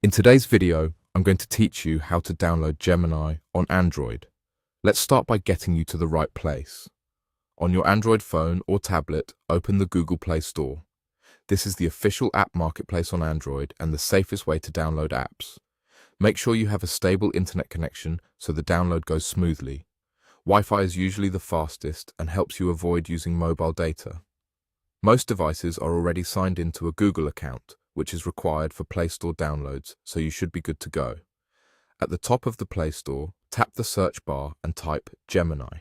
In today's video, I'm going to teach you how to download Gemini on Android. Let's start by getting you to the right place. On your Android phone or tablet, open the Google Play Store. This is the official app marketplace on Android and the safest way to download apps. Make sure you have a stable internet connection so the download goes smoothly. Wi-Fi is usually the fastest and helps you avoid using mobile data. Most devices are already signed into a Google account, which is required for Play Store downloads, so you should be good to go. At the top of the Play Store, tap the search bar and type Gemini.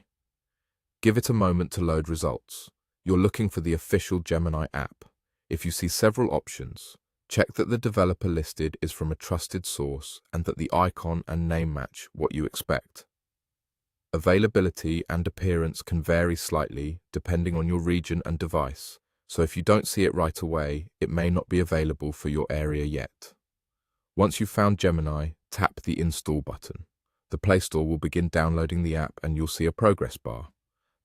Give it a moment to load results. You're looking for the official Gemini app. If you see several options, check that the developer listed is from a trusted source and that the icon and name match what you expect. Availability and appearance can vary slightly depending on your region and device, so if you don't see it right away, it may not be available for your area yet. Once you've found Gemini, tap the Install button. The Play Store will begin downloading the app and you'll see a progress bar.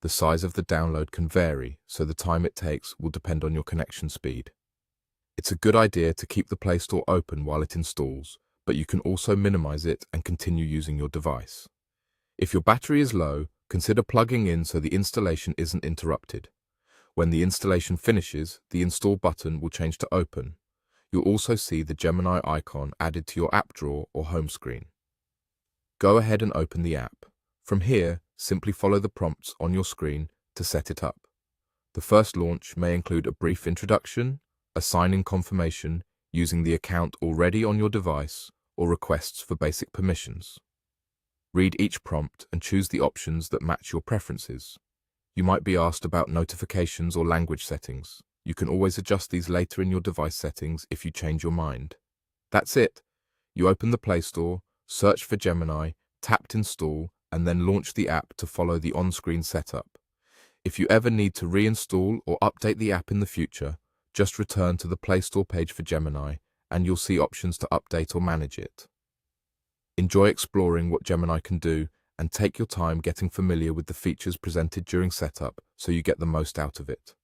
The size of the download can vary, so the time it takes will depend on your connection speed. It's a good idea to keep the Play Store open while it installs, but you can also minimize it and continue using your device. If your battery is low, consider plugging in so the installation isn't interrupted. When the installation finishes, the Install button will change to Open. You'll also see the Gemini icon added to your app drawer or home screen. Go ahead and open the app. From here, simply follow the prompts on your screen to set it up. The first launch may include a brief introduction, a sign-in confirmation using the account already on your device, or requests for basic permissions. Read each prompt and choose the options that match your preferences. You might be asked about notifications or language settings. You can always adjust these later in your device settings if you change your mind. That's it. You open the Play Store, search for Gemini, tap Install, and then launch the app to follow the on-screen setup. If you ever need to reinstall or update the app in the future, just return to the Play Store page for Gemini, and you'll see options to update or manage it. Enjoy exploring what Gemini can do, and take your time getting familiar with the features presented during setup so you get the most out of it.